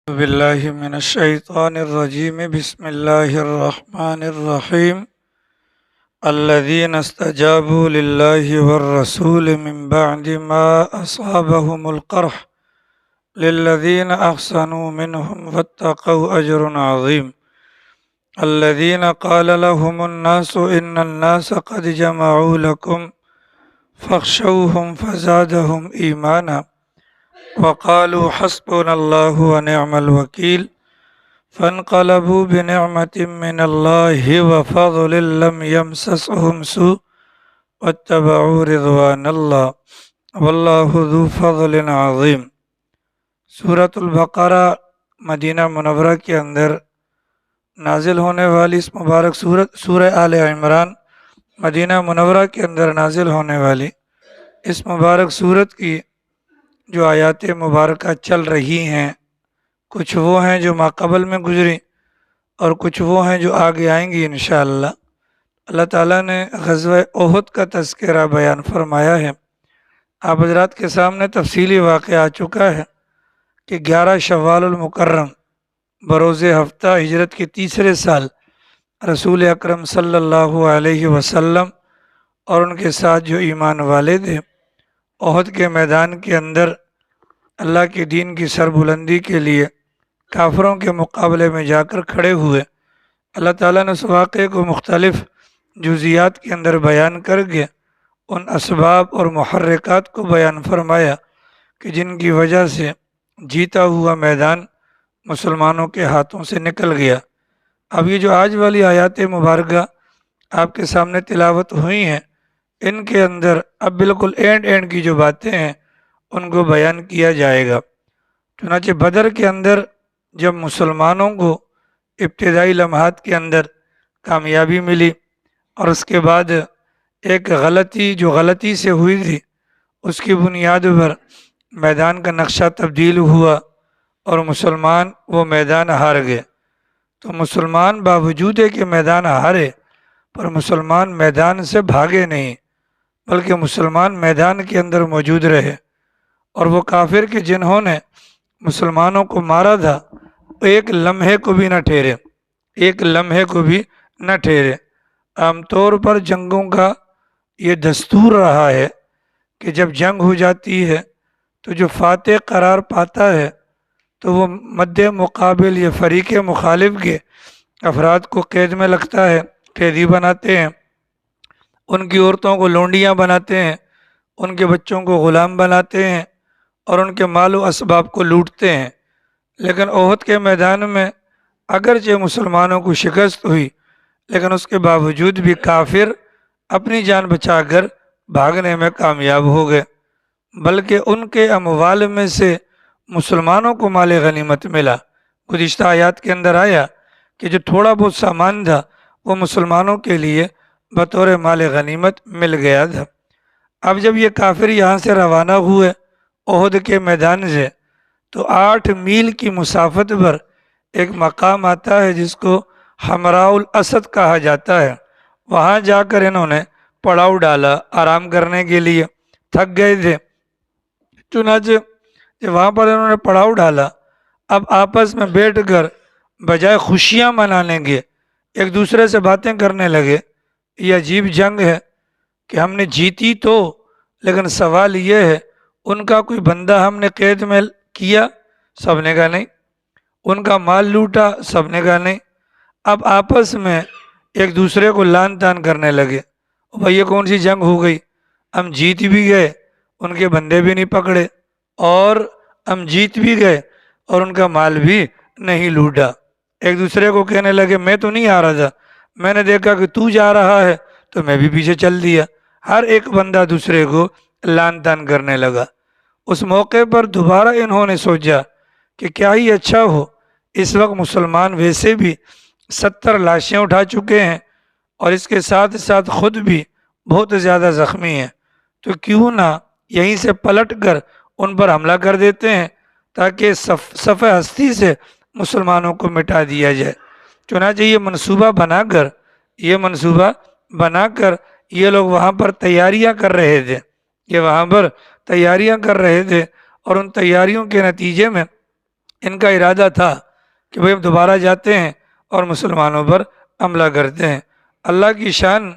باللہ من الشیطان الرجیم بسم اللہ الرحمن الرحیم الذین استجابوا للہ والرسول من بعد ما اصابهم القرح للذین احسنوا منهم واتقوا اجر عظیم الذین قال لهم الناس ان الناس قد جمعوا لكم فاخشوهم فزادهم ایمانا وقالوا حسبنا اللہ ونعم الوکیل فانقلبوا بنعمة من اللہ وفضل لم یمسسهم سوء واتبعوا رضوان اللہ واللہ ذو فضل عظیم۔ سورۃ البقرہ مدینہ منورہ کے اندر نازل ہونے والی اس مبارک سورہ آل عمران مدینہ منورہ کے اندر نازل ہونے والی اس مبارک سورت کی جو آیات مبارکہ چل رہی ہیں، کچھ وہ ہیں جو ماقبل میں گزری اور کچھ وہ ہیں جو آگے آئیں گی انشاءاللہ۔ اللہ تعالیٰ نے غزوہ احد کا تذکرہ بیان فرمایا ہے۔ آپ حضرات کے سامنے تفصیلی واقعہ آ چکا ہے کہ 11 شوال المکرم بروز ہفتہ ہجرت کے تیسرے سال رسول اکرم صلی اللہ علیہ وسلم اور ان کے ساتھ جو ایمان والے تھے احد کے میدان کے اندر اللہ کے دین کی سربلندی کے لیے کافروں کے مقابلے میں جا کر کھڑے ہوئے۔ اللہ تعالیٰ نے اس واقعے کو مختلف جزیات کے اندر بیان کر کے ان اسباب اور محرکات کو بیان فرمایا کہ جن کی وجہ سے جیتا ہوا میدان مسلمانوں کے ہاتھوں سے نکل گیا۔ اب یہ جو آج والی آیات مبارکہ آپ کے سامنے تلاوت ہوئی ہیں، ان کے اندر اب بالکل اینڈ کی جو باتیں ہیں ان کو بیان کیا جائے گا۔ چنانچہ بدر کے اندر جب مسلمانوں کو ابتدائی لمحات کے اندر کامیابی ملی اور اس کے بعد ایک غلطی سے ہوئی تھی اس کی بنیاد پر میدان کا نقشہ تبدیل ہوا اور مسلمان وہ میدان ہار گئے، تو مسلمان باوجود کہ میدان ہارے پر مسلمان میدان سے بھاگے نہیں، بلکہ مسلمان میدان کے اندر موجود رہے، اور وہ کافر کے جنہوں نے مسلمانوں کو مارا تھا ایک لمحے کو بھی نہ ٹھہرے۔ عام طور پر جنگوں کا یہ دستور رہا ہے کہ جب جنگ ہو جاتی ہے تو جو فاتح قرار پاتا ہے تو وہ مد مقابل یا فریق مخالف کے افراد کو قید میں لگتا ہے، قیدی بناتے ہیں، ان کی عورتوں کو لونڈیاں بناتے ہیں، ان کے بچوں کو غلام بناتے ہیں اور ان کے مال و اسباب کو لوٹتے ہیں۔ لیکن احد کے میدان میں اگرچہ مسلمانوں کو شکست ہوئی لیکن اس کے باوجود بھی کافر اپنی جان بچا کر بھاگنے میں کامیاب ہو گئے، بلکہ ان کے اموال میں سے مسلمانوں کو مال غنیمت ملا۔ گزشتہ آیات کے اندر آیا کہ جو تھوڑا بہت سامان تھا وہ مسلمانوں کے لیے بطور مال غنیمت مل گیا تھا۔ اب جب یہ کافر یہاں سے روانہ ہوئے احد کے میدان سے تو 8 میل کی مسافت پر ایک مقام آتا ہے جس کو حمراء الاسد کہا جاتا ہے۔ وہاں جا کر انہوں نے پڑاؤ ڈالا آرام کرنے کے لیے، تھک گئے تھے، چنانچہ جب وہاں پر انہوں نے پڑاؤ ڈالا اب آپس میں بیٹھ کر بجائے خوشیاں منانے کے ایک دوسرے سے باتیں کرنے لگے۔ یہ عجیب جنگ ہے کہ ہم نے جیتی تو، لیکن سوال یہ ہے ان کا کوئی بندہ ہم نے قید میں کیا؟ سب نے کہا نہیں۔ ان کا مال لوٹا؟ سب نے کہا نہیں۔ اب آپس میں ایک دوسرے کو لان تان کرنے لگے، بھائی یہ کون سی جنگ ہو گئی؟ ہم جیت بھی گئے، ان کے بندے بھی نہیں پکڑے، اور ہم جیت بھی گئے اور ان کا مال بھی نہیں لوٹا۔ ایک دوسرے کو کہنے لگے میں تو نہیں آ رہا تھا، میں نے دیکھا کہ تو جا رہا ہے تو میں بھی پیچھے چل دیا۔ ہر ایک بندہ دوسرے کو لان تان کرنے لگا۔ اس موقع پر دوبارہ انہوں نے سوچا کہ کیا ہی اچھا ہو، اس وقت مسلمان ویسے بھی 70 لاشیں اٹھا چکے ہیں اور اس کے ساتھ ساتھ خود بھی بہت زیادہ زخمی ہیں، تو کیوں نہ یہیں سے پلٹ کر ان پر حملہ کر دیتے ہیں تاکہ صفحہ ہستی سے مسلمانوں کو مٹا دیا جائے۔ چنانچہ یہ منصوبہ بنا کر یہ لوگ وہاں پر تیاریاں کر رہے تھے اور ان تیاریوں کے نتیجے میں ان کا ارادہ تھا کہ بھئی ہم دوبارہ جاتے ہیں اور مسلمانوں پر حملہ کرتے ہیں۔ اللہ کی شان،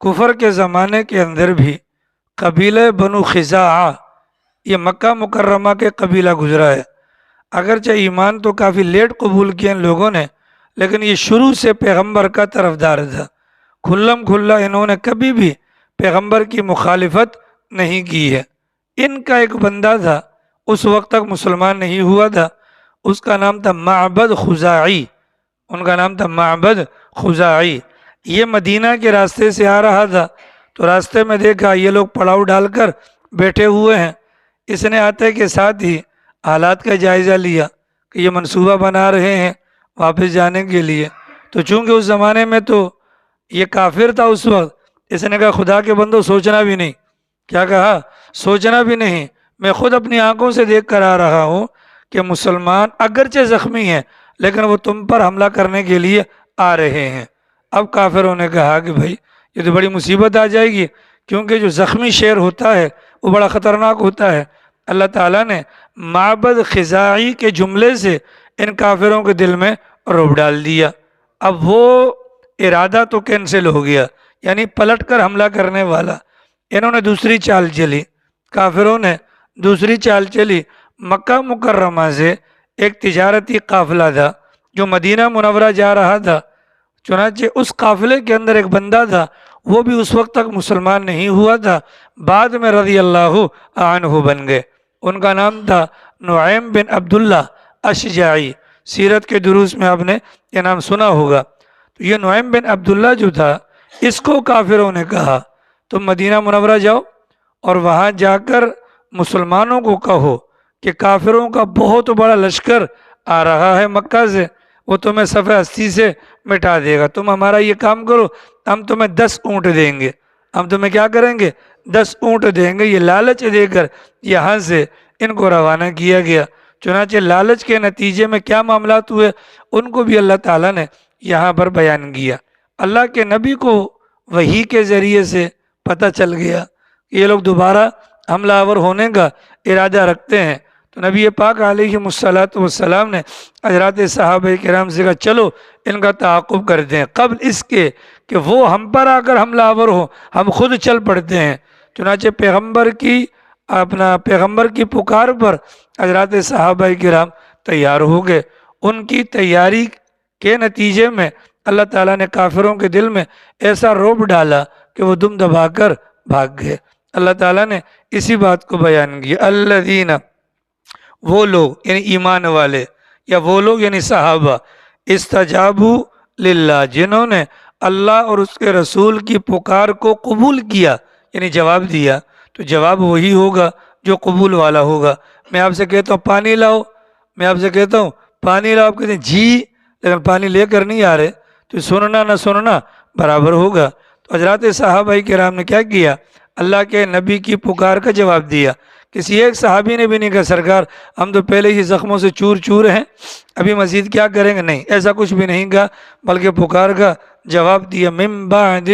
کفر کے زمانے کے اندر بھی قبیلہ بنو خزاعہ، یہ مکہ مکرمہ کے قبیلہ گزرا ہے۔ اگرچہ ایمان تو کافی لیٹ قبول کیا ان لوگوں نے، لیکن یہ شروع سے پیغمبر کا طرفدار تھا۔ کھلم کھلا انہوں نے کبھی بھی پیغمبر کی مخالفت نہیں کی ہے۔ ان کا ایک بندہ تھا، اس وقت تک مسلمان نہیں ہوا تھا، اس کا نام تھا معبد خزاعی، ان کا نام تھا معبد خزاعی۔ یہ مدینہ کے راستے سے آ رہا تھا، تو راستے میں دیکھا یہ لوگ پڑاؤ ڈال کر بیٹھے ہوئے ہیں۔ اس نے آتے کے ساتھ ہی حالات کا جائزہ لیا کہ یہ منصوبہ بنا رہے ہیں واپس جانے کے لیے۔ تو چونکہ اس زمانے میں تو یہ کافر تھا اس وقت، اس نے کہا خدا کے بندو سوچنا بھی نہیں۔ کیا کہا؟ سوچنا بھی نہیں، میں خود اپنی آنکھوں سے دیکھ کر آ رہا ہوں کہ مسلمان اگرچہ زخمی ہیں لیکن وہ تم پر حملہ کرنے کے لیے آ رہے ہیں۔ اب کافروں نے کہا کہ بھائی یہ تو بڑی مصیبت آ جائے گی، کیونکہ جو زخمی شیر ہوتا ہے وہ بڑا خطرناک ہوتا ہے۔ اللہ تعالیٰ نے معبد خزاعی کے جملے سے ان کافروں کے دل میں رعب ڈال دیا۔ اب وہ ارادہ تو کینسل ہو گیا، یعنی پلٹ کر حملہ کرنے والا۔ انہوں نے دوسری چال چلی، کافروں نے دوسری چال چلی۔ مکہ مکرمہ سے ایک تجارتی قافلہ تھا جو مدینہ منورہ جا رہا تھا، چنانچہ اس قافلے کے اندر ایک بندہ تھا، وہ بھی اس وقت تک مسلمان نہیں ہوا تھا، بعد میں رضی اللہ عنہ بن گئے۔ ان کا نام تھا نعیم بن عبداللہ اشجعی۔ سیرت کے دروس میں آپ نے یہ نام سنا ہوگا۔ تو یہ نعیم بن عبداللہ جو تھا، اس کو کافروں نے کہا تم مدینہ منورہ جاؤ اور وہاں جا کر مسلمانوں کو کہو کہ کافروں کا بہت بڑا لشکر آ رہا ہے مکہ سے، وہ تمہیں صفحہ ہستی سے مٹا دے گا، تم ہمارا یہ کام کرو، ہم تمہیں 10 اونٹ دیں گے۔ ہم تمہیں کیا کریں گے؟ 10 اونٹ دیں گے۔ یہ لالچ دے کر یہاں سے ان کو روانہ کیا گیا۔ چنانچہ لالچ کے نتیجے میں کیا معاملات ہوئے ان کو بھی اللہ تعالیٰ نے یہاں پر بیان کیا۔ اللہ کے نبی کو وحی کے ذریعے سے پتہ چل گیا کہ یہ لوگ دوبارہ حملہ آور ہونے کا ارادہ رکھتے ہیں، تو نبی پاک علیہ السلام نے حضرات صحابہ کرام سے کہا چلو ان کا تعاقب کرتے ہیں، قبل اس کے کہ وہ ہم پر آ کر حملہ آور ہو ہم خود چل پڑتے ہیں۔ چنانچہ پیغمبر کی پکار پر حضرات صحابہ کرام تیار ہو گئے۔ ان کی تیاری کے نتیجے میں اللہ تعالیٰ نے کافروں کے دل میں ایسا رعب ڈالا کہ وہ دم دبا کر بھاگ گئے۔ اللہ تعالیٰ نے اسی بات کو بیان کیا، الذین، وہ لوگ یعنی ایمان والے، یا وہ لوگ یعنی صحابہ، استجابوا للہ، جنہوں نے اللہ اور اس کے رسول کی پکار کو قبول کیا، یعنی جواب دیا، تو جواب وہی ہوگا جو قبول والا ہوگا۔ میں آپ سے کہتا ہوں پانی لاؤ، میں آپ سے کہتا ہوں پانی لاؤ، آپ کہتے ہیں جی، لیکن پانی لے کر نہیں آ رہے، تو سننا نہ سننا برابر ہوگا۔ تو حضرات صحابہ کرام نے کیا کیا؟ اللہ کے نبی کی پکار کا جواب دیا۔ کسی ایک صحابی نے بھی نہیں کہا سرکار ہم تو پہلے ہی زخموں سے چور چور ہیں، ابھی مزید کیا کریں گے، نہیں، ایسا کچھ بھی نہیں کہا، بلکہ پکار کا جواب دیا۔ من بعد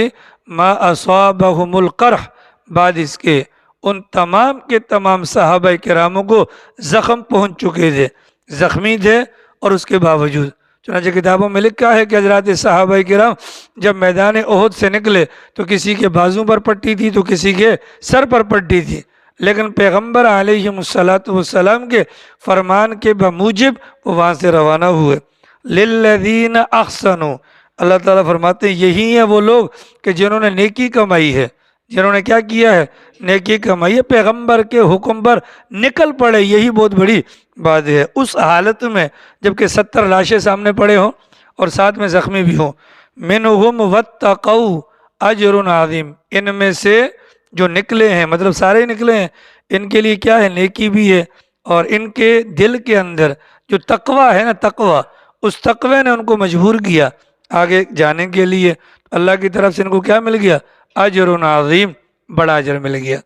ما اصابہم القرح، بعد اس کے ان تمام کے تمام صحابہ کراموں کو زخم پہنچ چکے تھے، زخمی تھے، اور اس کے باوجود چنانچہ کتابوں میں لکھا ہے کہ حضرات صحابہ کرام جب میدان احد سے نکلے تو کسی کے بازو پر پٹی تھی تو کسی کے سر پر پٹی تھی، لیکن پیغمبر علیہ السلام کے فرمان کے بموجب وہ وہاں سے روانہ ہوئے۔ للذین احسنوا، اللہ تعالیٰ فرماتے ہیں یہی ہیں وہ لوگ کہ جنہوں نے نیکی کمائی ہے، جنہوں نے کیا کیا ہے؟ نیکی کمائی ہے، پیغمبر کے حکم پر نکل پڑے، یہی بہت بڑی بات ہے۔ اس حالت میں جبکہ 70 لاشیں سامنے پڑے ہوں اور ساتھ میں زخمی بھی ہوں۔ منہم واتقوا اجر عظیم، ان میں سے جو نکلے ہیں، مطلب سارے نکلے ہیں، ان کے لیے کیا ہے؟ نیکی بھی ہے، اور ان کے دل کے اندر جو تقوی ہے نا، تقوی، اس تقوی نے ان کو مجبور کیا آگے جانے کے لیے۔ اللہ کی طرف سے ان کو کیا مل گیا؟ اجر عظیم، بڑا اجر مل گیا۔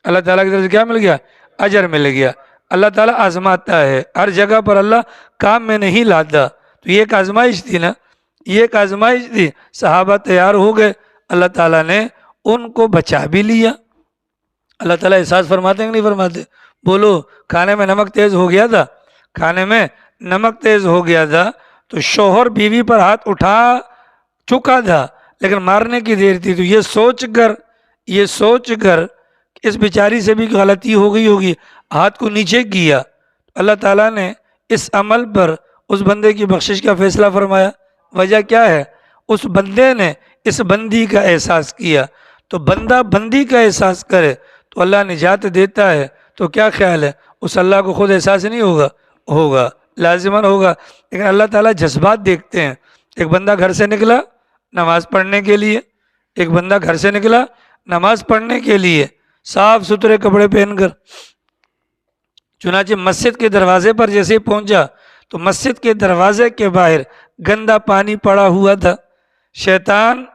اللہ تعالیٰ کی طرف سے کیا مل گیا؟ اجر مل گیا۔ اللہ تعالیٰ آزماتا ہے، ہر جگہ پر اللہ کام میں نہیں لاتا۔ تو یہ ایک آزمائش تھی نا، یہ ایک آزمائش تھی۔ صحابہ تیار ہو گئے، اللہ تعالیٰ نے ان کو بچا بھی لیا۔ اللہ تعالیٰ احساس فرماتے ہیں کہ نہیں فرماتے؟ بولو، کھانے میں نمک تیز ہو گیا تھا، کھانے میں نمک تیز ہو گیا تھا تو شوہر بیوی پر ہاتھ اٹھا چکا تھا لیکن مارنے کی دیر تھی، تو یہ سوچ کر اس بیچاری سے بھی غلطی ہو گئی ہوگی، ہاتھ کو نیچے کیا، اللہ تعالیٰ نے اس عمل پر اس بندے کی بخشش کا فیصلہ فرمایا۔ وجہ کیا ہے؟ اس بندے نے اس بندی کا احساس کیا۔ تو بندہ بندی کا احساس کرے تو اللہ نجات دیتا ہے، تو کیا خیال ہے اس اللہ کو خود احساس نہیں ہوگا لازماً ہوگا۔ لیکن اللہ تعالیٰ جذبات دیکھتے ہیں۔ ایک بندہ گھر سے نکلا نماز پڑھنے کے لیے، نماز پڑھنے کے لیے صاف ستھرے کپڑے پہن کر، چنانچہ مسجد کے دروازے پر جیسے ہی پہنچا تو مسجد کے دروازے کے باہر گندا پانی پڑا ہوا تھا۔ شیطان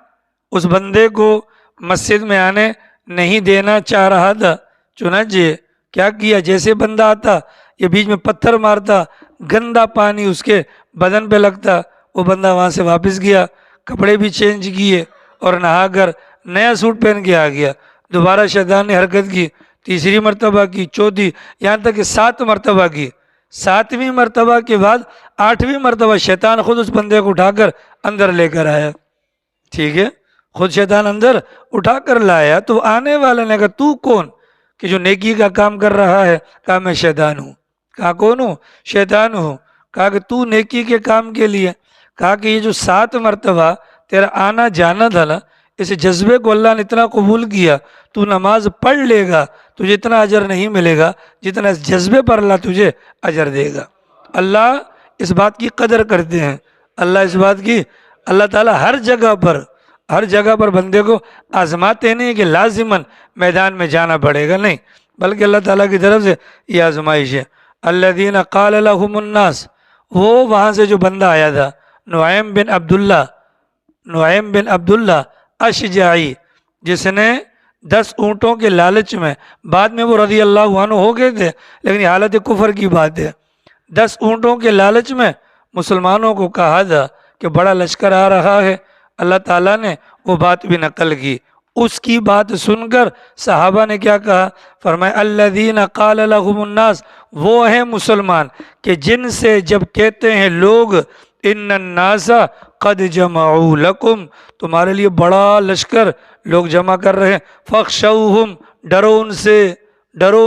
اس بندے کو مسجد میں آنے نہیں دینا چاہ رہا تھا، چنانچہ کیا کیا، جیسے بندہ آتا یہ بیچ میں پتھر مارتا، گندا پانی اس کے بدن پہ لگتا، وہ بندہ وہاں سے واپس گیا، کپڑے بھی چینج کیے اور نہا کر نیا سوٹ پہن کے آ گیا۔ دوبارہ شیطان نے حرکت کی، تیسری مرتبہ کی، چوتھی، یہاں تک کہ 7 مرتبہ کی۔ 7ویں مرتبہ کے بعد 8ویں مرتبہ شیطان خود اس بندے کو اٹھا کر اندر لے کر آیا۔ ٹھیک ہے، خود شیطان اندر اٹھا کر لایا تو آنے والے نے کہا تو کون کہ جو نیکی کا کام کر رہا ہے؟ کہا میں شیطان ہوں۔ کہا کون ہوں؟ شیطان ہوں۔ کہا کہ تو نیکی کے کام کے لیے، کہا کہ یہ جو 7 مرتبہ تیرا آنا جانا تھا نا، اس جذبے کو اللہ نے اتنا قبول کیا، تو نماز پڑھ لے گا تجھے اتنا اجر نہیں ملے گا جتنا اس جذبے پر اللہ تجھے اجر دے گا۔ اللہ اس بات کی قدر کرتے ہیں، اللہ تعالیٰ ہر جگہ پر بندے کو آزماتے نہیں کہ لازماً میدان میں جانا پڑے گا، نہیں، بلکہ اللہ تعالیٰ کی طرف سے یہ آزمائش ہے۔ الذین قال لهم الناس، وہ وہاں سے جو بندہ آیا تھا نعیم بن عبداللہ اشجعی، جس نے 10 اونٹوں کے لالچ میں، بعد میں وہ رضی اللہ عنہ ہو گئے تھے لیکن یہ حالت کفر کی بات ہے، 10 اونٹوں کے لالچ میں مسلمانوں کو کہا تھا کہ بڑا لشکر آ رہا ہے۔ اللہ تعالیٰ نے وہ بات بھی نقل کی۔ اس کی بات سن کر صحابہ نے کیا کہا؟ فرمایا الذین قال لهم الناس، وہ ہیں مسلمان کہ جن سے جب کہتے ہیں لوگ ان الناس قد جمعوا لکم، تمہارے لیے بڑا لشکر لوگ جمع کر رہے ہیں، فخشوہم، ڈرو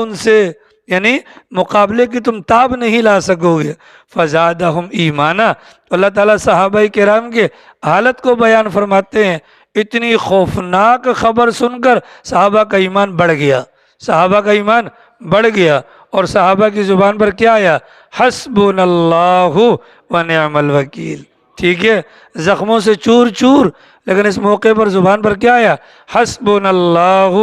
ان سے، یعنی مقابلے کی تم تاب نہیں لا سکو گے، فزادہم ایمانا، تو اللہ تعالیٰ صحابہ کرام کے حالت کو بیان فرماتے ہیں، اتنی خوفناک خبر سن کر صحابہ کا ایمان بڑھ گیا، اور صحابہ کی زبان پر کیا آیا؟ حسبنا اللہ و نعم الوکیل۔ ٹھیک ہے، زخموں سے چور چور، لیکن اس موقع پر زبان پر کیا آیا؟ حسبنا اللہ،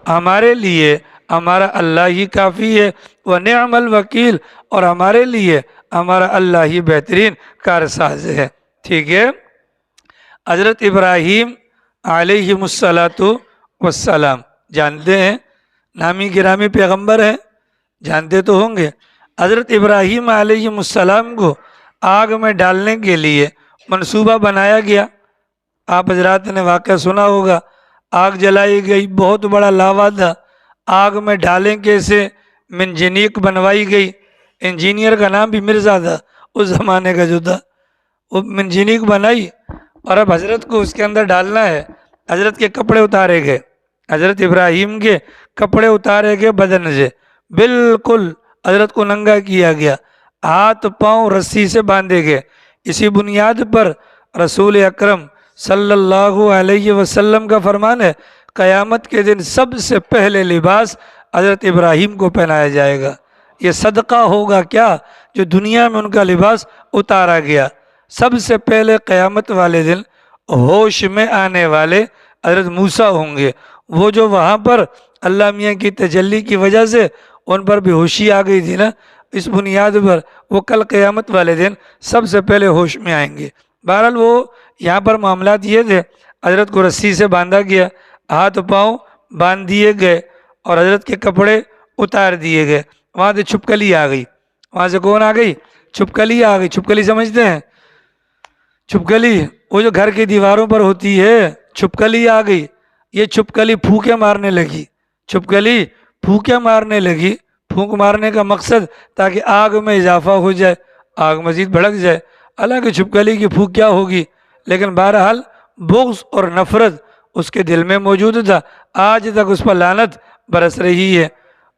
ہمارے لیے ہمارا اللہ ہی کافی ہے، و نعم الوکیل، اور ہمارے لیے ہمارا اللہ ہی بہترین کارساز ہے۔ ٹھیک ہے، حضرت ابراہیم علیہ السلام جانتے ہیں، نامی گرامی پیغمبر ہیں، جانتے تو ہوں گے۔ حضرت ابراہیم علیہ السلام کو آگ میں ڈالنے کے لیے منصوبہ بنایا گیا۔ آپ حضرات نے واقعہ سنا ہوگا، آگ جلائی گئی، بہت بڑا لاوا تھا، آگ میں ڈالیں کیسے؟ منجنیق بنوائی گئی، انجینئر کا نام بھی مرزا تھا اس زمانے کا جو تھا، وہ منجنیق بنائی، اور اب حضرت کو اس کے اندر ڈالنا ہے۔ حضرت کے کپڑے اتارے گئے، حضرت ابراہیم کے کپڑے اتارے گئے بدن سے، بالکل حضرت کو ننگا کیا گیا، ہاتھ پاؤں رسی سے باندھے گئے۔ اسی بنیاد پر رسول اکرم صلی اللہ علیہ وسلم کا فرمان ہے، قیامت کے دن سب سے پہلے لباس حضرت ابراہیم کو پہنایا جائے گا۔ یہ صدقہ ہوگا کیا جو دنیا میں ان کا لباس اتارا گیا۔ سب سے پہلے قیامت والے دن ہوش میں آنے والے حضرت موسیٰ ہوں گے، وہ جو وہاں پر اللہ میاں کی تجلی کی وجہ سے ان پر بے ہوشی آ گئی تھی نا، اس بنیاد پر وہ کل قیامت والے دن سب سے پہلے ہوش میں آئیں گے۔ بہرحال وہ یہاں پر معاملات یہ تھے، حضرت کو رسی سے باندھا گیا، ہاتھ پاؤں باندھ دیے گئے اور حضرت کے کپڑے اتار دیے گئے۔ وہاں سے چھپکلی آ گئی، وہاں سے کون آ گئی؟ چھپکلی آ گئی۔ چھپکلی سمجھتے ہیں؟ چھپکلی وہ جو گھر کی دیواروں پر ہوتی ہے، چھپکلی آ گئی۔ یہ چھپکلی پھونکے مارنے لگی، پھونک مارنے کا مقصد تاکہ آگ میں اضافہ ہو جائے۔ آگ مزید بھڑک جائے۔ حالانکہ چھپکلی کی پھونک کیا ہوگی، لیکن بہرحال بغض اور نفرت اس کے دل میں موجود تھا، آج تک اس پر لعنت برس رہی ہے۔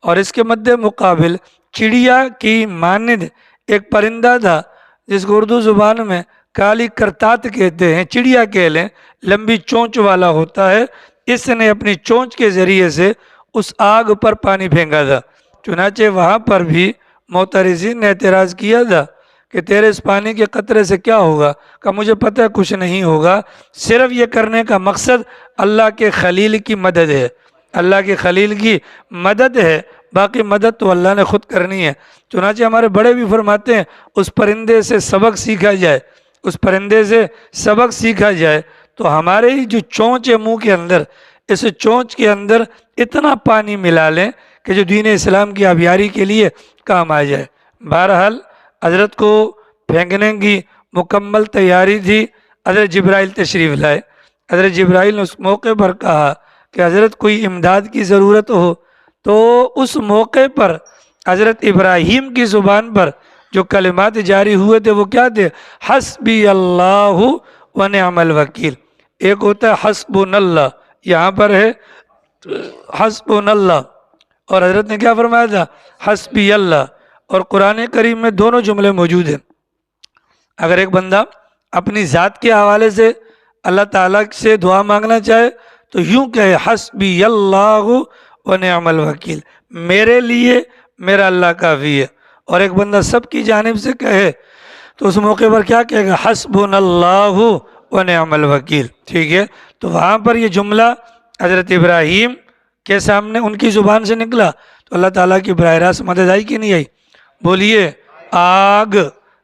اور اس کے مد مقابل چڑیا کی مانند ایک پرندہ تھا جس کو اردو زبان میں کالی کرتات کہتے ہیں، چڑیا کہہ لیں، لمبی چونچ والا ہوتا ہے۔ اس نے اپنی چونچ کے ذریعے سے اس آگ پر پانی پھینکا تھا۔ چنانچہ وہاں پر بھی معترضین نے اعتراض کیا تھا کہ تیرے اس پانی کے قطرے سے کیا ہوگا؟ کہ مجھے پتہ ہے کچھ نہیں ہوگا، صرف یہ کرنے کا مقصد اللہ کے خلیل کی مدد ہے، اللہ کے خلیل کی مدد ہے، باقی مدد تو اللہ نے خود کرنی ہے۔ چنانچہ ہمارے بڑے بھی فرماتے ہیں اس پرندے سے سبق سیکھا جائے، اس پرندے سے سبق سیکھا جائے تو ہمارے ہی جو چونچ ہے منہ کے اندر، اس چونچ کے اندر اتنا پانی ملا لیں کہ جو دین اسلام کی آبیاری کے لیے کام آ جائے۔ بہرحال حضرت کو پھینکنے کی مکمل تیاری تھی۔ حضرت جبرائیل تشریف لائے۔ حضرت جبرائیل نے اس موقع پر کہا کہ حضرت کوئی امداد کی ضرورت ہو، تو اس موقع پر حضرت ابراہیم کی زبان پر جو کلمات جاری ہوئے تھے وہ کیا تھے؟ حسبی اللہ و نعم الوکیل۔ ایک ہوتا ہے حسبنا اللہ، یہاں پر ہے حسبنا اللہ، اور حضرت نے کیا فرمایا تھا؟ حسبی اللہ۔ اور قرآن کریم میں دونوں جملے موجود ہیں۔ اگر ایک بندہ اپنی ذات کے حوالے سے اللہ تعالیٰ سے دعا مانگنا چاہے تو یوں کہے حسبی اللہ و نعم الوکیل، میرے لیے میرا اللہ کافی ہے۔ اور ایک بندہ سب کی جانب سے کہے تو اس موقع پر کیا کہے گا؟ حسبنا اللہ و نعم الوکیل۔ ٹھیک ہے، تو وہاں پر یہ جملہ حضرت ابراہیم کے سامنے ان کی زبان سے نکلا تو اللہ تعالیٰ کی براہ راست مدد آئی کہ نہیں آئی؟ بولیے، آگ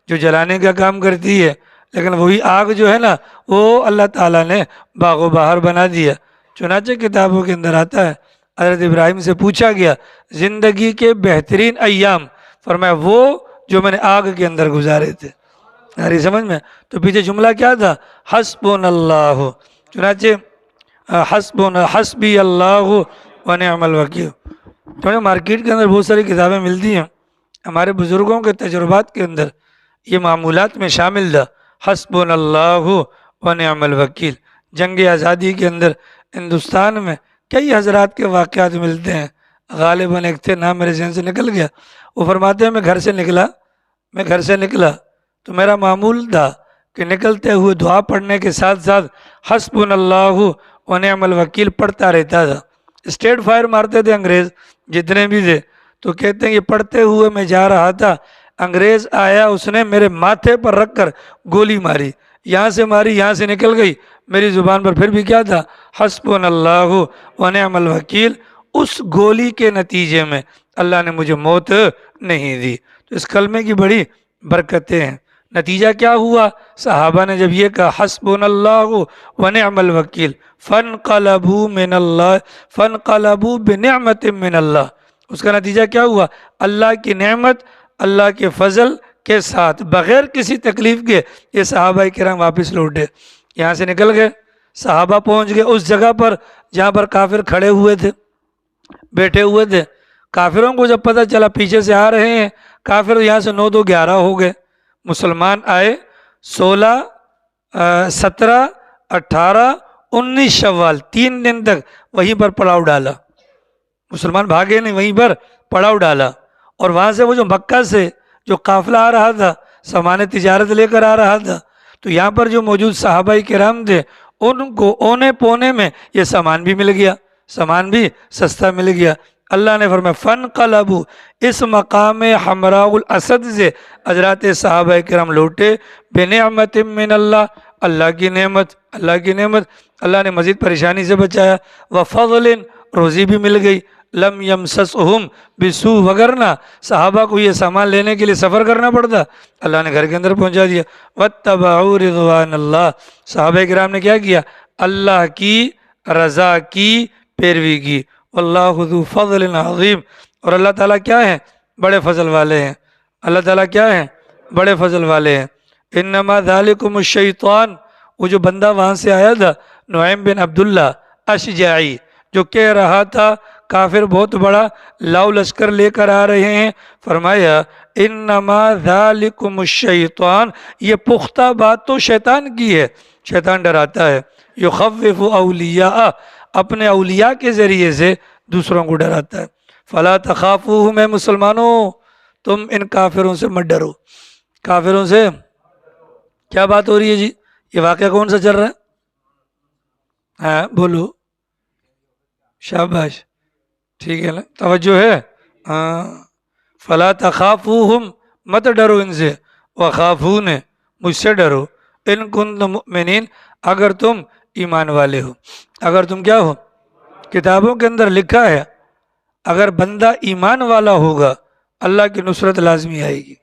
جو جلانے کا کام کرتی ہے، لیکن وہی آگ جو ہے نا وہ اللہ تعالیٰ نے باغ و بہار بنا دیا۔ چنانچہ کتابوں کے اندر آتا ہے حضرت ابراہیم سے پوچھا گیا زندگی کے بہترین ایام، فرمایا وہ جو میں نے آگ کے اندر گزارے تھے۔ ہماری سمجھ میں؟ تو پیچھے جملہ کیا تھا؟ حسبنا اللہ۔ چنانچہ حسبی اللہ و نعم الوکیل۔ تو مارکیٹ کے اندر بہت ساری کتابیں ملتی ہیں، ہمارے بزرگوں کے تجربات کے اندر یہ معمولات میں شامل تھا، حسبنا اللہ و نعم الوکیل۔ جنگ آزادی کے اندر ہندوستان میں کئی حضرات کے واقعات ملتے ہیں، غالباً ایک تھے، نام میرے ذہن سے نکل گیا، وہ فرماتے ہیں میں گھر سے نکلا تو میرا معمول تھا کہ نکلتے ہوئے دعا پڑھنے کے ساتھ ساتھ حسبنا اللہ و نعم الوکیل پڑھتا رہتا تھا۔ اسٹیٹ فائر مارتے تھے انگریز جتنے بھی تھے، تو کہتے ہیں یہ پڑھتے ہوئے میں جا رہا تھا، انگریز آیا، اس نے میرے ماتھے پر رکھ کر گولی ماری، یہاں سے ماری، یہاں سے نکل گئی، میری زبان پر پھر بھی کیا تھا؟ حسبنا اللہ و نعم الوکیل۔ اس گولی کے نتیجے میں اللہ نے مجھے موت نہیں دی۔ تو اس کلمے کی بڑی برکتیں ہیں۔ نتیجہ کیا ہوا؟ صحابہ نے جب یہ کہا حسبنا اللہ و نعم الوکیل، فانقلبوا بنعمت من اللہ، اس کا نتیجہ کیا ہوا؟ اللہ کی نعمت، اللہ کے فضل کے ساتھ بغیر کسی تکلیف کے یہ صحابہ کرام واپس لوٹے، یہاں سے نکل گئے، صحابہ پہنچ گئے اس جگہ پر جہاں پر کافر کھڑے ہوئے تھے، بیٹھے ہوئے تھے۔ کافروں کو جب پتہ چلا پیچھے سے آ رہے ہیں کافر، یہاں سے 9 2 11 ہو گئے، مسلمان آئے 16 17 18 19 شوال، 3 دن تک وہیں پر پڑاؤ ڈالا، مسلمان بھاگے نہیں، وہیں پر پڑاؤ ڈالا۔ اور وہاں سے وہ جو مکہ سے جو قافلہ آ رہا تھا، سامان تجارت لے کر آ رہا تھا، تو یہاں پر جو موجود صحابہ کرام تھے ان کو اونے پونے میں یہ سامان بھی مل گیا، سامان بھی سستا مل گیا۔ اللہ نے فرمایا فانقلبوا، اس مقام حمراء الاسد سے حضرات صحابہ کرام لوٹے بنعمت من اللہ، اللہ کی نعمت، اللہ نے مزید پریشانی سے بچایا، وفضل، روزی بھی مل گئی، لم یمسسہم بسوء، وگرنہ صحابہ کو یہ سامان لینے کے لیے سفر کرنا پڑتا، اللہ نے گھر کے اندر پہنچا دیا۔ واتبعوا رضوان اللہ، صحابہ کرام نے کیا کیا؟ اللہ کی رضا کی پیروی کی۔ واللہ ذو فضل عظیم، اور اللہ تعالیٰ کیا ہیں؟ بڑے فضل والے ہیں، اللہ تعالیٰ کیا ہیں؟ بڑے فضل والے ہیں۔ انما ذالکم الشیطان، وہ جو بندہ وہاں سے آیا تھا نعیم بن عبداللہ اشجعی، جو کہہ رہا تھا کافر بہت بڑا لاؤ لشکر لے کر آ رہے ہیں، فرمایا انما ذالکم الشیطان، یہ پختہ بات تو شیطان کی ہے، شیطان ڈراتا ہے، یخوف اولیاء، اپنے اولیاء کے ذریعے سے دوسروں کو ڈراتا ہے۔ فلا تخافوہم، اے مسلمانوں تم ان کافروں سے مت ڈرو۔ کافروں سے کیا بات ہو رہی ہے جی؟ یہ واقعہ کون سا چل رہا ہے؟ ہاں بولو، شاباش، ٹھیک ہے نا، توجہ ہے؟ ہاں، فلا تخافوہم، مت ڈرو ان سے، وخافون، مجھ سے ڈرو، ان کنتم مؤمنین، اگر تم ایمان والے ہو۔ اگر تم کیا ہو؟ کتابوں کے اندر لکھا ہے اگر بندہ ایمان والا ہوگا اللہ کی نصرت لازمی آئے گی،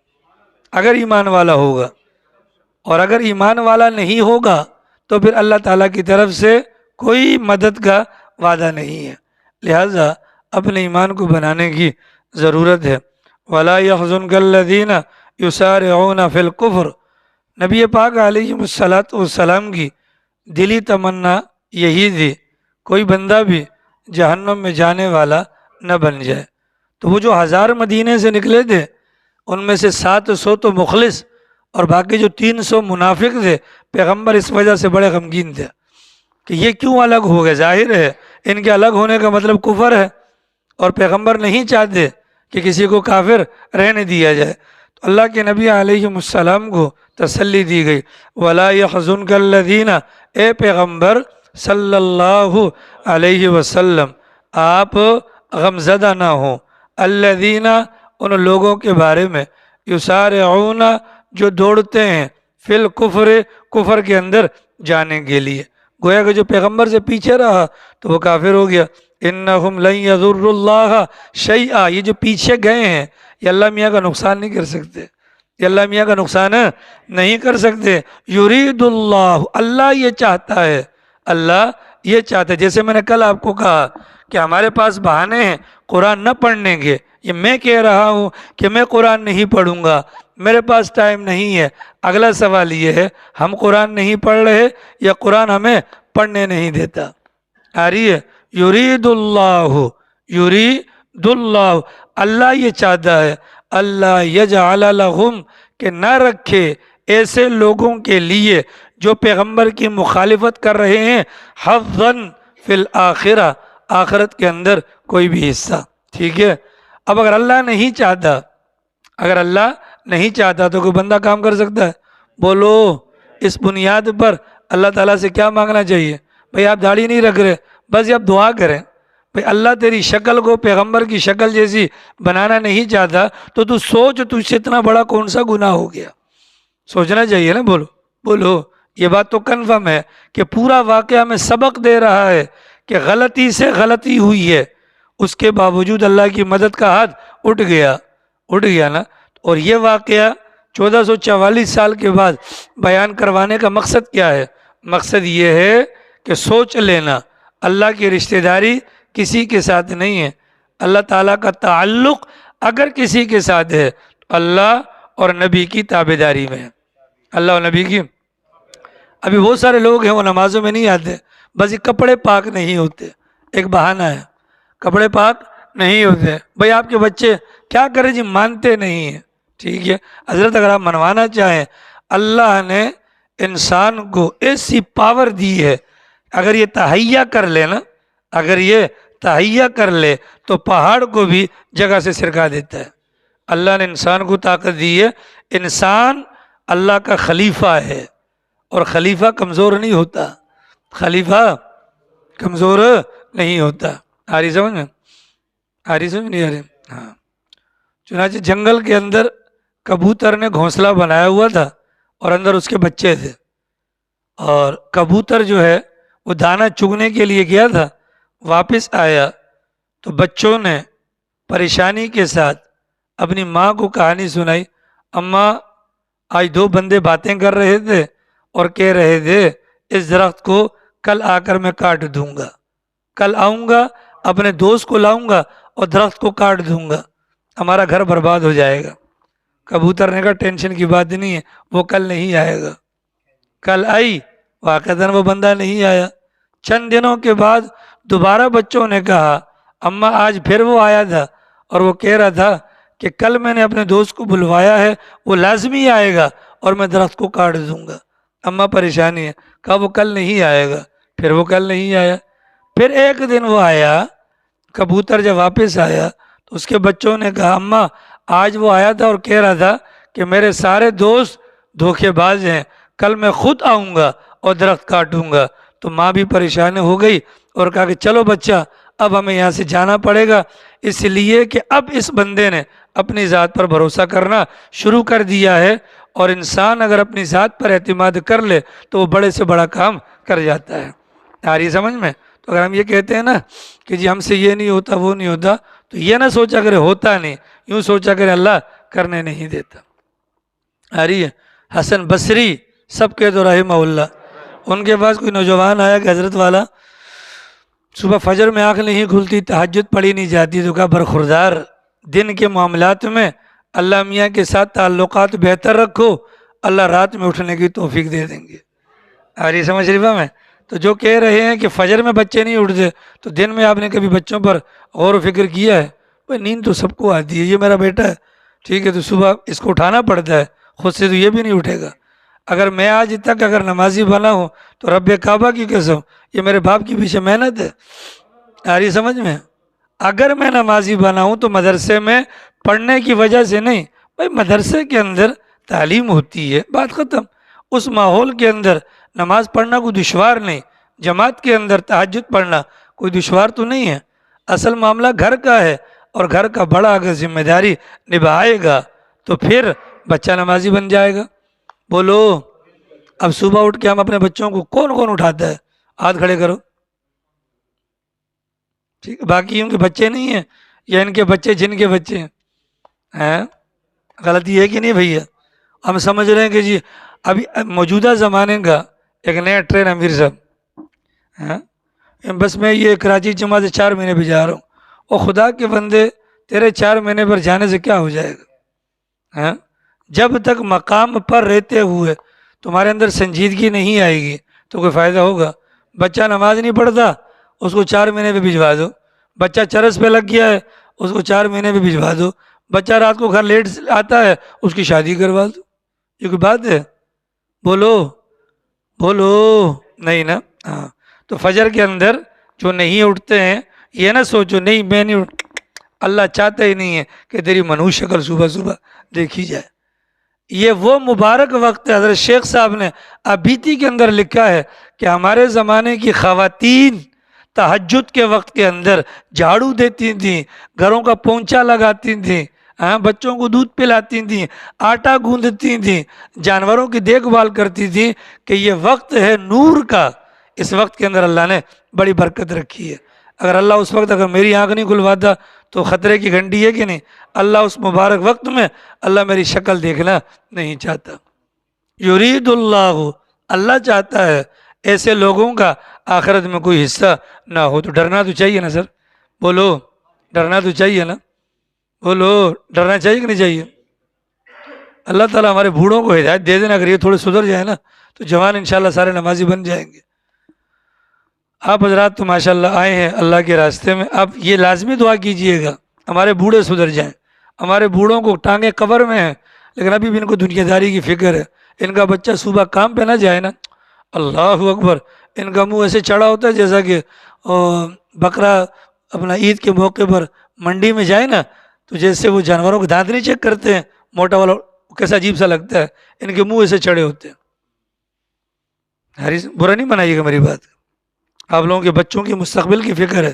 اگر ایمان والا ہوگا، اور اگر ایمان والا نہیں ہوگا تو پھر اللہ تعالیٰ کی طرف سے کوئی مدد کا وعدہ نہیں ہے۔ لہٰذا اپنے ایمان کو بنانے کی ضرورت ہے۔ وَلَا يَحْزُنْكَ الَّذِينَ يُسَارِعُونَ فِي الْكُفْرِ، نبی پاک علیہ السلام کی دلی تمنا یہی تھی کوئی بندہ بھی جہنم میں جانے والا نہ بن جائے۔ تو وہ جو 1000 مدینے سے نکلے تھے ان میں سے 700 تو مخلص اور باقی جو 300 منافق تھے، پیغمبر اس وجہ سے بڑے غمگین تھے کہ یہ کیوں الگ ہو گئے۔ ظاہر ہے ان کے الگ ہونے کا مطلب کفر ہے، اور پیغمبر نہیں چاہتے کہ کسی کو کافر رہنے دیا جائے۔ تو اللہ کے نبی علیہ السلام کو تسلی دی گئی، وَلَا يَحْزُنْكَ الَّذِينَ، اے پیغمبر صلی اللہ علیہ وسلم آپ غمزدہ نہ ہوں، الذین، ان لوگوں کے بارے میں، یسارعون، جو دوڑتے ہیں، فی الکفر، کفر کے اندر جانے کے لیے۔ گویا کہ جو پیغمبر سے پیچھے رہا تو وہ کافر ہو گیا۔ انہم لن یضروا اللہ شیئا، یہ جو پیچھے گئے ہیں یہ اللہ میاں کا نقصان نہیں کر سکتے، یہ اللہ میاں کا نقصان نہیں کر سکتے۔ یرید اللہ، اللہ یہ چاہتا ہے، اللہ یہ چاہتا ہے۔ جیسے میں نے کل آپ کو کہا کہ ہمارے پاس بہانے ہیں قرآن نہ پڑھنے کے، یہ میں کہہ رہا ہوں کہ میں قرآن نہیں پڑھوں گا، میرے پاس ٹائم نہیں ہے۔ اگلا سوال یہ ہے ہم قرآن نہیں پڑھ رہے یا قرآن ہمیں پڑھنے نہیں دیتا؟ آ رہی ہے؟ یرید اللہ، یرید اللہ، اللہ یہ چاہتا ہے، اللہ یجعل لہم، کہ نہ رکھے ایسے لوگوں کے لیے جو پیغمبر کی مخالفت کر رہے ہیں، حظاً فی الآخرہ، آخرت کے اندر کوئی بھی حصہ۔ ٹھیک ہے؟ اب اگر اللہ نہیں چاہتا، اگر اللہ نہیں چاہتا تو کوئی بندہ کام کر سکتا ہے؟ بولو، اس بنیاد پر اللہ تعالیٰ سے کیا مانگنا چاہیے؟ بھئی آپ داڑھی نہیں رکھ رہے، بس یہ آپ دعا کریں، بھئی اللہ تیری شکل کو پیغمبر کی شکل جیسی بنانا نہیں چاہتا تو سوچ تجھ سے اتنا بڑا کون سا گناہ ہو گیا۔ سوچنا چاہیے نا۔ بولو بولو، یہ بات تو کنفرم ہے کہ پورا واقعہ ہمیں سبق دے رہا ہے کہ غلطی سے غلطی ہوئی ہے، اس کے باوجود اللہ کی مدد کا ہاتھ اٹھ گیا نا۔ اور یہ واقعہ 1444 سال کے بعد بیان کروانے کا مقصد کیا ہے؟ مقصد یہ ہے کہ سوچ لینا اللہ کی رشتہ داری کسی کے ساتھ نہیں ہے، اللہ تعالیٰ کا تعلق اگر کسی کے ساتھ ہے تو اللہ اور نبی کی تابعداری میں ہے، اللہ اور نبی کی۔ ابھی بہت سارے لوگ ہیں وہ نمازوں میں نہیں آتے، بس یہ کپڑے پاک نہیں ہوتے، ایک بہانہ ہے، کپڑے پاک نہیں ہوتے۔ بھئی آپ کے بچے کیا کریں جی؟ مانتے نہیں ہیں۔ ٹھیک ہے حضرت، اگر آپ منوانا چاہیں، اللہ نے انسان کو ایسی پاور دی ہے، اگر یہ تہیہ کر لے نا، اگر یہ تہیہ کر لے تو پہاڑ کو بھی جگہ سے سرکا دیتا ہے۔ اللہ نے انسان کو طاقت دی ہے، انسان اللہ کا خلیفہ ہے، اور خلیفہ کمزور نہیں ہوتا، خلیفہ کمزور نہیں ہوتا۔ آ رہی سمجھ میں؟ آ رہی سمجھ نہیں آ رہی؟ ہاں۔ چنانچہ جنگل کے اندر کبوتر نے گھونسلہ بنایا ہوا تھا اور اندر اس کے بچے تھے، اور کبوتر جو ہے وہ دانہ چگنے کے لیے گیا تھا، واپس آیا تو بچوں نے پریشانی کے ساتھ اپنی ماں کو کہانی سنائی، اماں آج 2 بندے باتیں کر رہے تھے اور کہہ رہے تھے اس درخت کو کل آ کر میں کاٹ دوں گا، کل آؤں گا اپنے دوست کو لاؤں گا اور درخت کو کاٹ دوں گا، ہمارا گھر برباد ہو جائے گا۔ کبوتر نے کہا ٹینشن کی بات نہیں ہے، وہ کل نہیں آئے گا۔ کل آئی، واقعتاً وہ بندہ نہیں آیا۔ چند دنوں کے بعد دوبارہ بچوں نے کہا اماں آج پھر وہ آیا تھا اور وہ کہہ رہا تھا کہ کل میں نے اپنے دوست کو بلوایا ہے، وہ لازمی آئے گا اور میں درخت کو کاٹ دوں گا۔ اماں پریشانی ہے، کہا وہ کل نہیں آئے گا۔ پھر وہ کل نہیں آیا۔ پھر ایک دن وہ آیا، کبوتر جب واپس آیا تو اس کے بچوں نے کہا اماں آج وہ آیا تھا اور کہہ رہا تھا کہ میرے سارے دوست دھوکے باز ہیں، کل میں خود آؤں گا اور درخت کاٹوں گا۔ تو ماں بھی پریشان ہو گئی اور کہا کہ چلو بچہ اب ہمیں یہاں سے جانا پڑے گا، اس لیے کہ اب اس بندے نے اپنی ذات پر بھروسہ کرنا شروع کر دیا ہے، اور انسان اگر اپنی ذات پر اعتماد کر لے تو وہ بڑے سے بڑا کام کر جاتا ہے۔ آ رہی سمجھ میں؟ تو اگر ہم یہ کہتے ہیں نا کہ جی ہم سے یہ نہیں ہوتا وہ نہیں ہوتا، تو یہ نہ سوچا کرے ہوتا نہیں، یوں سوچا کرے اللہ کرنے نہیں دیتا۔ آ رہی ہے؟ حسن بصری سب کے تو رحمہ اللہ، ان کے پاس کوئی نوجوان آیا کہ حضرت والا صبح فجر میں آنکھ نہیں کھلتی، تہجد پڑھی نہیں جاتی، تو کہا برخوردار دن کے معاملات میں اللہ میاں کے ساتھ تعلقات بہتر رکھو، اللہ رات میں اٹھنے کی توفیق دے دیں گے۔ آ رہی سمجھ شریفہ میں؟ تو جو کہہ رہے ہیں کہ فجر میں بچے نہیں اٹھتے، تو دن میں آپ نے کبھی بچوں پر غور و فکر کیا ہے؟ بھائی نیند تو سب کو آتی ہے، یہ میرا بیٹا ہے ٹھیک ہے، تو صبح اس کو اٹھانا پڑتا ہے، خود سے تو یہ بھی نہیں اٹھے گا۔ اگر میں آج تک اگر نمازی بنا ہوں تو رب کعبہ کی قسم یہ میرے باپ کے پیچھے محنت ہے۔ آ رہی سمجھ میں؟ اگر میں نمازی بنا ہوں تو مدرسے میں پڑھنے کی وجہ سے نہیں، بھائی مدرسے کے اندر تعلیم ہوتی ہے، بات ختم۔ اس ماحول کے اندر نماز پڑھنا کوئی دشوار نہیں، جماعت کے اندر تہجد پڑھنا کوئی دشوار تو نہیں ہے۔ اصل معاملہ گھر کا ہے، اور گھر کا بڑا اگر ذمہ داری نبھائے گا تو پھر بچہ نمازی بن جائے گا۔ بولو اب صبح اٹھ کے ہم اپنے بچوں کو کون اٹھاتا ہے؟ ہاتھ کھڑے کرو۔ ٹھیک ہے، باقی ان کے بچے نہیں ہیں یا ان کے بچے جن کے بچے ہیں، غلطی ہے کہ نہیں بھیا؟ ہم سمجھ رہے ہیں کہ جی ابھی موجودہ زمانے کا ایک نیا ٹرین امیر صاحب، بس میں یہ کراچی جمعہ سے 4 مہینے بھی جا رہا ہوں، اور خدا کے بندے تیرے 4 مہینے پر جانے سے کیا ہو جائے گا؟ جب تک مقام پر رہتے ہوئے تمہارے اندر سنجیدگی نہیں آئے گی تو کوئی فائدہ ہوگا؟ بچہ نماز نہیں پڑھتا، اس کو 4 مہینے پہ بھجوا دو۔ بچہ چرس پہ لگ گیا ہے، اس کو 4 مہینے پہ بھجوا دو۔ بچہ رات کو گھر لیٹ آتا ہے، اس کی شادی کروا دو۔ یہ کوئی بات ہے؟ بولو بولو نہیں نا؟ ہاں، تو فجر کے اندر جو نہیں اٹھتے ہیں یہ نہ سوچو نہیں میں نہیں اٹھ، اللہ چاہتا ہی نہیں ہے کہ تیری منحوس شکل صبح صبح دیکھی جائے۔ یہ وہ مبارک وقت ہے، حضرت شیخ صاحب نے ابیتی کے اندر لکھا ہے کہ ہمارے زمانے کی خواتین تہجد کے وقت کے اندر جھاڑو دیتی تھیں، گھروں کا پونچھا لگاتی تھیں، بچوں کو دودھ پلاتی تھیں، آٹا گوندتی تھیں، جانوروں کی دیکھ بھال کرتی تھیں، کہ یہ وقت ہے نور کا، اس وقت کے اندر اللہ نے بڑی برکت رکھی ہے۔ اگر اللہ اس وقت اگر میری آنکھ نہیں کھلواتا تو خطرے کی گھنٹی ہے کہ نہیں؟ اللہ اس مبارک وقت میں اللہ میری شکل دیکھنا نہیں چاہتا۔ یرید اللہ، اللہ چاہتا ہے ایسے لوگوں کا آخرت میں کوئی حصہ نہ ہو۔ تو ڈرنا تو چاہیے نا سر؟ بولو ڈرنا تو چاہیے نا؟ بولو ڈرنا چاہیے کہ نہیں چاہیے؟ اللہ تعالیٰ ہمارے بوڑھوں کو ہدایت دے دینا، اگر یہ تھوڑے سدھر جائیں نا تو جوان انشاءاللہ سارے نمازی بن جائیں گے۔ آپ حضرات تو ماشاءاللہ آئے ہیں اللہ کے راستے میں، آپ یہ لازمی دعا کیجئے گا ہمارے بوڑھے سدھر جائیں۔ ہمارے بوڑھوں کو ٹانگیں قبر میں ہیں لیکن ابھی بھی ان کو دنیا داری کی فکر ہے۔ ان کا بچہ صبح کام پہ نہ جائے نا، اللہ اکبر، ان کا منہ ایسے چڑھا ہوتا ہے جیسا کہ بکرا اپنا عید کے موقع پر منڈی میں جائے نا تو جیسے وہ جانوروں کے دانت نہیں چیک کرتے ہیں موٹا والا، کیسا عجیب سا لگتا ہے، ان کے منہ ایسے چڑھے ہوتے ہیں۔ برا نہیں بنائیے گا میری بات، آپ لوگوں کے بچوں کی مستقبل کی فکر ہے،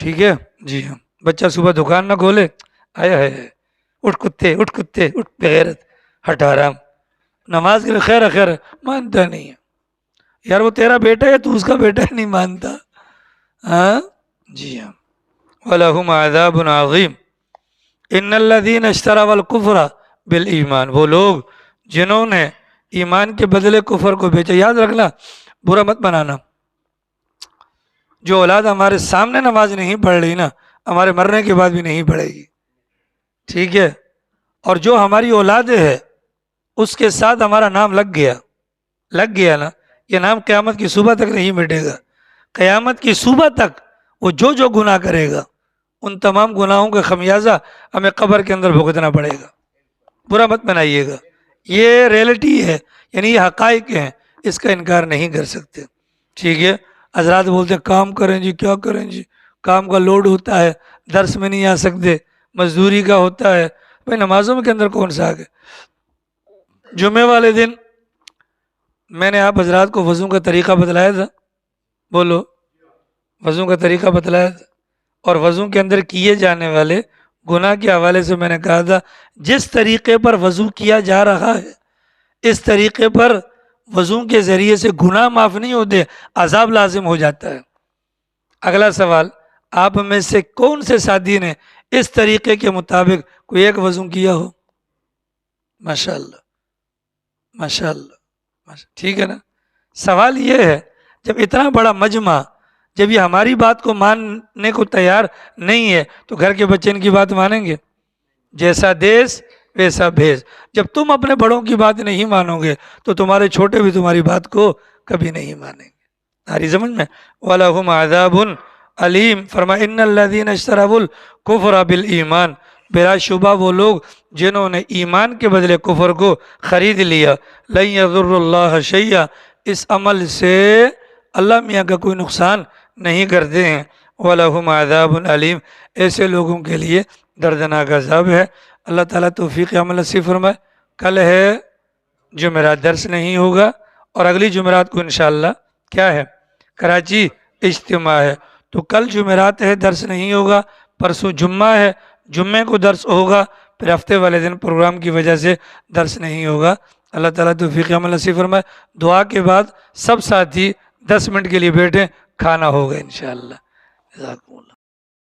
ٹھیک ہے جی ہاں۔ بچہ صبح دکان نہ کھولے، آیا ہے اٹھ کتے اٹھ کتے اٹھ بغیرت ہٹ حرام، نماز کے لیے خیر ہے خیر ہے، مانتا نہیں ہے یار، وہ تیرا بیٹا ہے تو اس کا بیٹا ہے، نہیں مانتا۔ ہاں جی ہاں۔ وَلَهُمْ عَذَابٌ عَظِيمٌ إِنَّ الَّذِينَ اشْتَرَوُا الْكُفْرَ بِالْإِيمَانِ، وہ لوگ جنہوں نے ایمان کے بدلے کفر کو بیچا۔ یاد رکھنا، برا مت بنانا، جو اولاد ہمارے سامنے نماز نہیں پڑھ رہی نا، ہمارے مرنے کے بعد بھی نہیں پڑھے گی، ٹھیک ہے؟ اور جو ہماری اولاد ہے اس کے ساتھ ہمارا نام لگ گیا نا، یہ نام قیامت کی صبح تک نہیں مٹے گا۔ قیامت کی صبح تک وہ جو گناہ کرے گا ان تمام گناہوں کا خمیازہ ہمیں قبر کے اندر بھگتنا پڑے گا. برا مت بنائیے گا، یہ ریئلٹی ہے، یعنی یہ حقائق ہیں، اس کا انکار نہیں کر سکتے. ٹھیک ہے. حضرات بولتے ہیں کام کریں جی، کیا کریں جی، کام کا لوڈ ہوتا ہے، درس میں نہیں آ سکتے، مزدوری کا ہوتا ہے. بھائی نمازوں کے اندر کون سا آ گئے؟ جمعے والے دن میں نے آپ حضرات کو وضو کا طریقہ بتلایا تھا، بولو، وضو کا طریقہ بتلایا تھا، اور وضو کے اندر کیے جانے والے گناہ کے حوالے سے میں نے کہا تھا جس طریقے پر وضو کیا جا رہا ہے اس طریقے پر وضو کے ذریعے سے گناہ معاف نہیں ہوتے، عذاب لازم ہو جاتا ہے. اگلا سوال، آپ میں سے کون سے ساتھی نے اس طریقے کے مطابق کوئی ایک وضو کیا ہو؟ ماشاء اللہ، ماشاء اللہ، ٹھیک ہے نا. سوال یہ ہے جب اتنا بڑا مجمع جب یہ ہماری بات کو ماننے کو تیار نہیں ہے تو گھر کے بچے ان کی بات مانیں گے؟ جیسا دیس ویسا بھیس. جب تم اپنے بڑوں کی بات نہیں مانو گے تو تمہارے چھوٹے بھی تمہاری بات کو کبھی نہیں مانیں گے. تاری سمجھ میں؟ وَلَهُمْ عَذَابٌ علیم. فرمایا ان الذین اشتروا الکفر بالایمان، بلا شبہ وہ لوگ جنہوں نے ایمان کے بدلے کفر کو خرید لیا. لن یضر اللہ شیئا، اس عمل سے اللہ میاں کا کوئی نقصان نہیں کرتے ہیں. وَلَهُمْ عَذَابٌ علیم، ایسے لوگوں کے لیے دردناک عذاب ہے. اللہ تعالیٰ توفیق عمل نصیب فرمائے. کل ہے جمعرات، درس نہیں ہوگا، اور اگلی جمعرات کو انشاءاللہ کیا ہے؟ کراچی اجتماع ہے. تو کل جمعرات ہے، درس نہیں ہوگا. پرسوں جمعہ ہے، جمعے کو درس ہوگا. پھر ہفتے والے دن پروگرام کی وجہ سے درس نہیں ہوگا. اللہ تعالیٰ توفیق عمل نصیب فرمائے. دعا کے بعد سب ساتھی 10 منٹ کے لیے بیٹھیں، کھانا ہوگا انشاءاللہ. جزاکم اللہ.